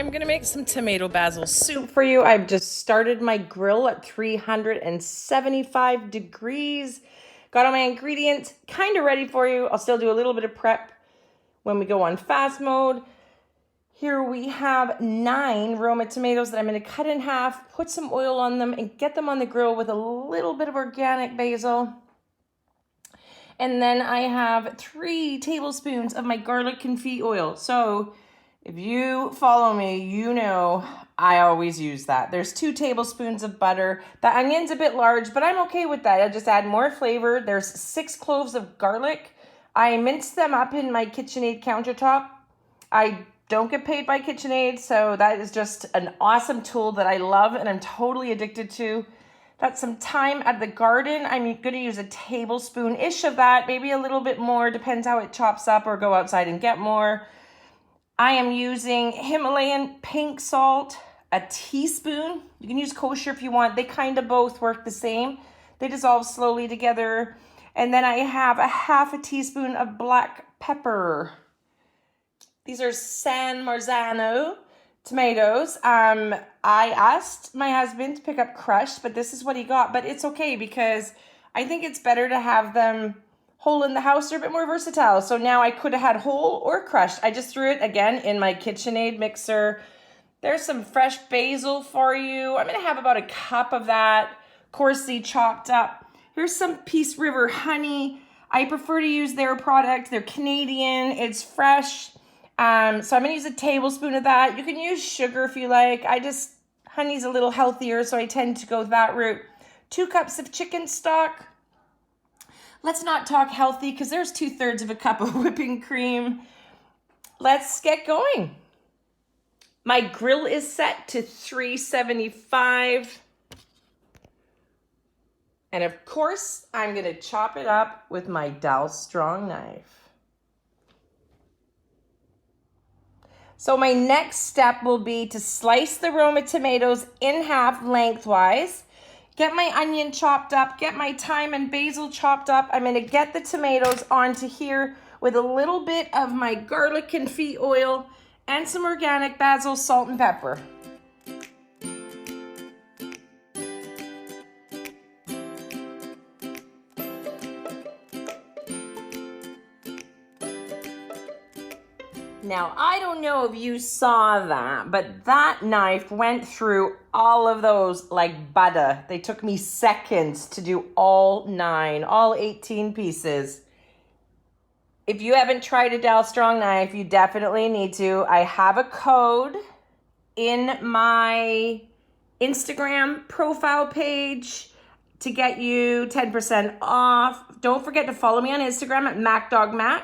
I'm gonna make some tomato basil soup for you. I've just started my grill at 375 degrees. Got all my ingredients kind of ready for you. I'll still do a little bit of prep when we go on fast mode. Here we have 9 Roma tomatoes that I'm gonna cut in half, put some oil on them, and get them on the grill with a little bit of organic basil. And then I have 3 tablespoons of my garlic confit oil. So if you follow me, you know I always use that. There's 2 tablespoons of butter. The onion's a bit large, but I'm okay with that. I'll just add more flavor. There's 6 cloves of garlic. I minced them up in my KitchenAid countertop. I don't get paid by KitchenAid, so that is just an awesome tool that I love and I'm totally addicted to. That's some thyme out of the garden. I'm going to use a tablespoon-ish of that, maybe a little bit more, depends how it chops up, or go outside and get more. I am using Himalayan pink salt, a teaspoon. You can use kosher if you want. They kind of both work the same. They dissolve slowly together. And then I have a half a teaspoon of black pepper. These are San Marzano tomatoes. I asked my husband to pick up crushed, but this is what he got. But it's okay because I think it's better to have them whole in the house. They're a bit more versatile. So now I could have had whole or crushed. I just threw it again in my KitchenAid mixer. There's some fresh basil for you. I'm going to have about a cup of that, coarsely chopped up. Here's some Peace River honey. I prefer to use their product. They're Canadian. It's fresh. So I'm going to use a tablespoon of that. You can use sugar if you like. Honey's a little healthier, so I tend to go that route. 2 cups of chicken stock. Let's not talk healthy because there's 2/3 of a cup of whipping cream. Let's get going. My grill is set to 375. And of course, I'm going to chop it up with my dowel strong knife. So my next step will be to slice the Roma tomatoes in half lengthwise, get my onion chopped up, get my thyme and basil chopped up. I'm going to get the tomatoes onto here with a little bit of my garlic confit oil and some organic basil, salt, and pepper. Now, I don't know if you saw that, but that knife went through all of those like butter. They took me seconds to do all 9, all 18 pieces. If you haven't tried a dowel strong knife, you definitely need to. I have a code in my Instagram profile page to get you 10% off. Don't forget to follow me on Instagram at MacDogMac.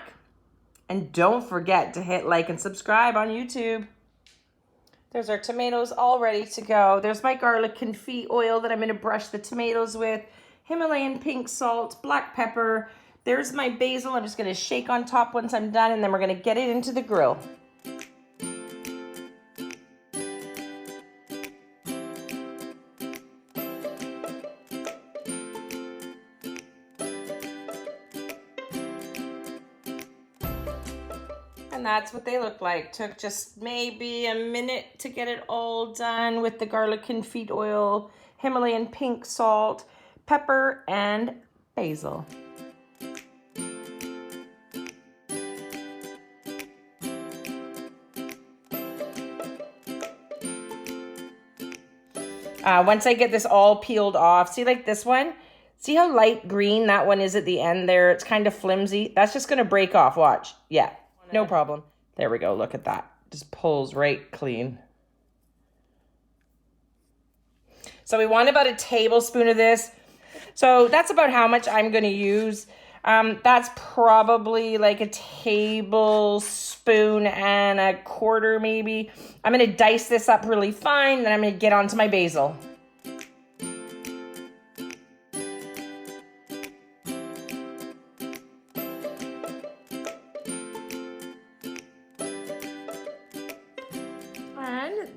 And don't forget to hit like and subscribe on YouTube. There's our tomatoes all ready to go. There's my garlic confit oil that I'm going to brush the tomatoes with. Himalayan pink salt, black pepper. There's my basil. I'm just going to shake on top once I'm done, and then we're going to get it into the grill. And that's what they look like. Took just maybe a minute to get it all done with the garlic confit oil, Himalayan pink salt, pepper, and basil. Once I get this all peeled off, see like this one? See how light green that one is at the end there? It's kind of flimsy. That's just going to break off. Watch. Yeah. No problem. There we go. Look at that. Just pulls right clean. So we want about a tablespoon of this. So that's about how much I'm going to use. That's probably like a tablespoon and a quarter maybe. I'm going to dice this up really fine. Then I'm going to get onto my basil.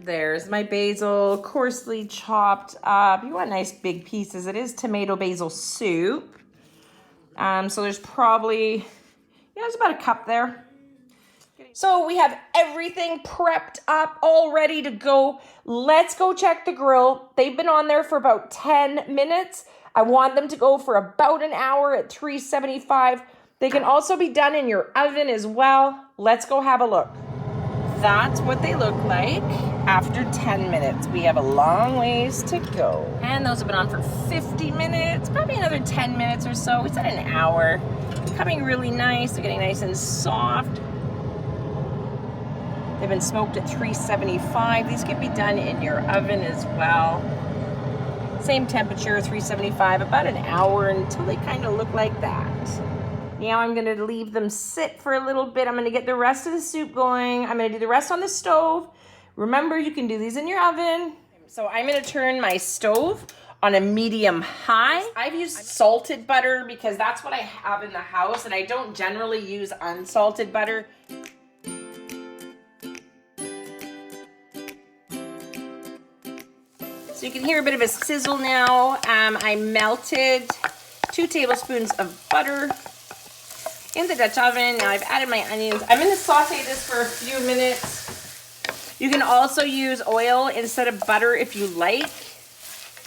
There's my basil, coarsely chopped up. You want nice big pieces. It is tomato basil soup. So there's probably, there's about a cup there. So we have everything prepped up, all ready to go. Let's go check the grill. They've been on there for about 10 minutes. I want them to go for about an hour at 375. They can also be done in your oven as well. Let's go have a look. That's what they look like after 10 minutes. We have a long ways to go. And those have been on for 50 minutes, probably another 10 minutes or so. We said an hour. Coming really nice. They're getting nice and soft. They've been smoked at 375. These can be done in your oven as well. Same temperature, 375, about an hour until they kind of look like that. Now I'm going to leave them sit for a little bit. I'm going to get the rest of the soup going. I'm going to do the rest on the stove. Remember, you can do these in your oven. So I'm going to turn my stove on a medium high. I've used salted butter because that's what I have in the house, and I don't generally use unsalted butter. So you can hear a bit of a sizzle now. I melted 2 tablespoons of butter in the Dutch oven. Now I've added my onions. I'm gonna saute this for a few minutes. You can also use oil instead of butter if you like.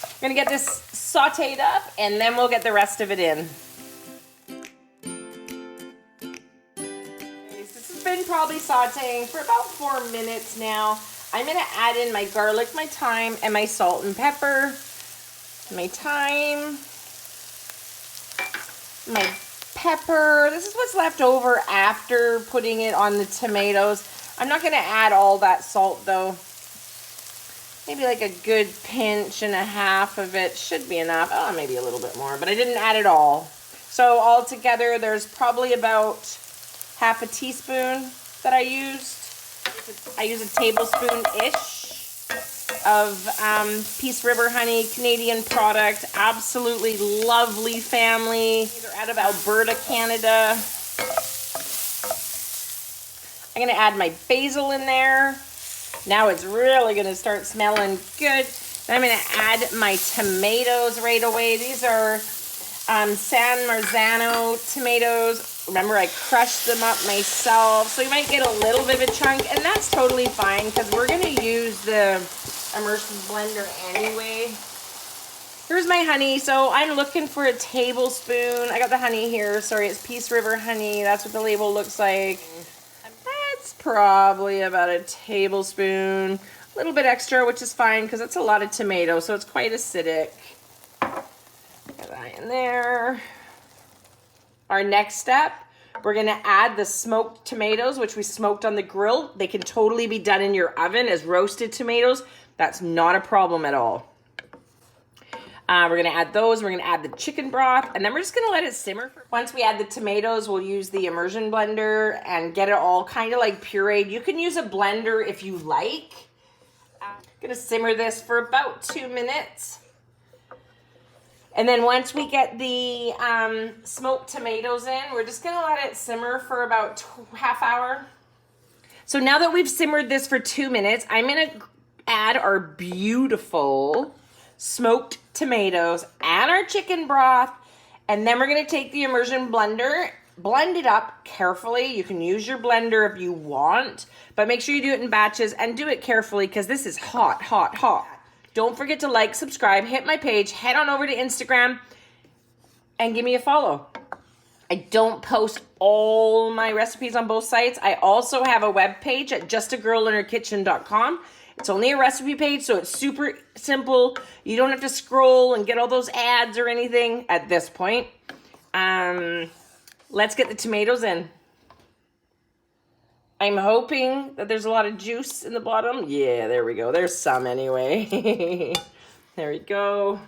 I'm gonna get this sauteed up and then we'll get the rest of it in. This has been probably sauteing for about 4 minutes now. I'm gonna add in my garlic, my thyme, and my salt and pepper. My thyme, my pepper. This is what's left over after putting it on the tomatoes. I'm not gonna add all that salt though. Maybe like a good pinch and a half of it should be enough. Oh, maybe a little bit more, but I didn't add it all. So all together, there's probably about half a teaspoon that I used. I use a tablespoon-ish of Peace River honey, Canadian product, absolutely lovely family. They're out of Alberta, Canada. I'm gonna add my basil in there. Now it's really gonna start smelling good. Then I'm gonna add my tomatoes right away. These are San Marzano tomatoes. Remember, I crushed them up myself, so you might get a little bit of a chunk, and that's totally fine because we're gonna use the immersion blender anyway. Here's my honey. So I'm looking for a tablespoon. I got the honey here. Sorry, it's Peace River honey. That's what the label looks like. That's probably about a tablespoon. A little bit extra, which is fine because it's a lot of tomato, so it's quite acidic. Get that in there. Our next step, we're gonna add the smoked tomatoes, which we smoked on the grill. They can totally be done in your oven as roasted tomatoes. That's not a problem at all. We're gonna add those. We're gonna add the chicken broth, and then we're just gonna let it simmer. Once we add the tomatoes, we'll use the immersion blender and get it all kind of like pureed. You can use a blender if you like. I'm gonna simmer this for about 2 minutes. And then once we get the smoked tomatoes in, we're just gonna let it simmer for about half hour. So now that we've simmered this for 2 minutes, I'm gonna add our beautiful smoked tomatoes and our chicken broth. And then we're gonna take the immersion blender, blend it up carefully. You can use your blender if you want, but make sure you do it in batches and do it carefully because this is hot, hot, hot. Don't forget to like, subscribe, hit my page, head on over to Instagram, and give me a follow. I don't post all my recipes on both sites. I also have a web page at justagirlinherkitchen.com. It's only a recipe page, so it's super simple. You don't have to scroll and get all those ads or anything at this point. Let's get the tomatoes in. I'm hoping that there's a lot of juice in the bottom. Yeah, there we go. There's some anyway. There we go.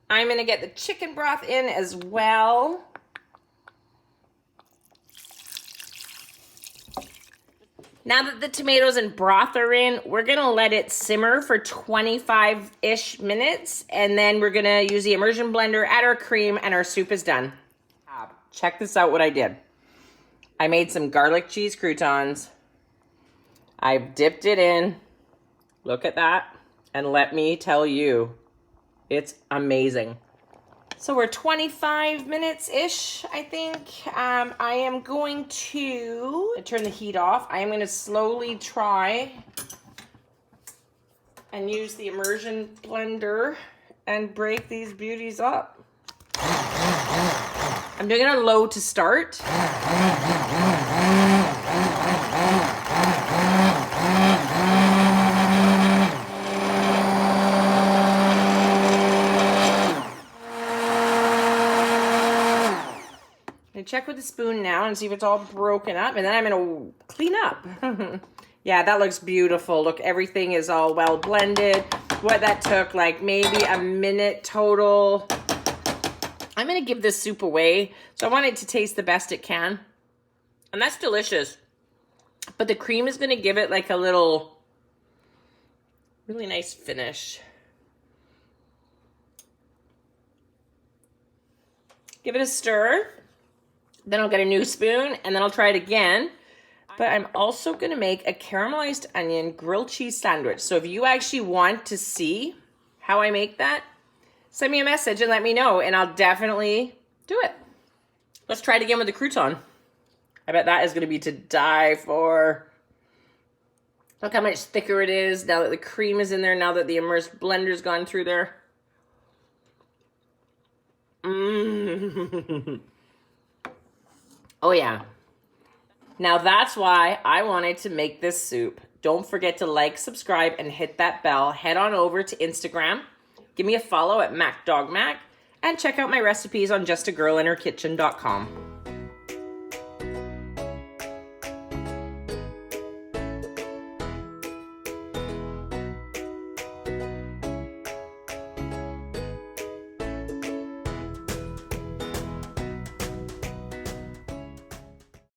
I'm going to get the chicken broth in as well. Now that the tomatoes and broth are in, we're going to let it simmer for 25-ish minutes. And then we're going to use the immersion blender, add our cream, and our soup is done. Check this out what I did. I made some garlic cheese croutons. I've dipped it in. Look at that. And let me tell you, it's amazing. So we're 25 minutes-ish, I think. I am going to turn the heat off. I am going to slowly try and use the immersion blender and break these beauties up. I'm doing it on low to start. Check with the spoon now and see if it's all broken up, and then I'm gonna clean up. Yeah, that looks beautiful. Look, everything is all well blended. What that took, like maybe a minute total. I'm gonna give this soup away, so I want it to taste the best it can. And that's delicious. But the cream is gonna give it like a little, really nice finish. Give it a stir. Then I'll get a new spoon, and then I'll try it again. But I'm also going to make a caramelized onion grilled cheese sandwich. So if you actually want to see how I make that, send me a message and let me know, and I'll definitely do it. Let's try it again with the crouton. I bet that is going to be to die for. Look how much thicker it is now that the cream is in there, now that the immersed blender's gone through there. Mmm. Oh yeah. Now that's why I wanted to make this soup. Don't forget to like, subscribe, and hit that bell. Head on over to Instagram. Give me a follow at MacDogMac. And check out my recipes on justagirlinherkitchen.com.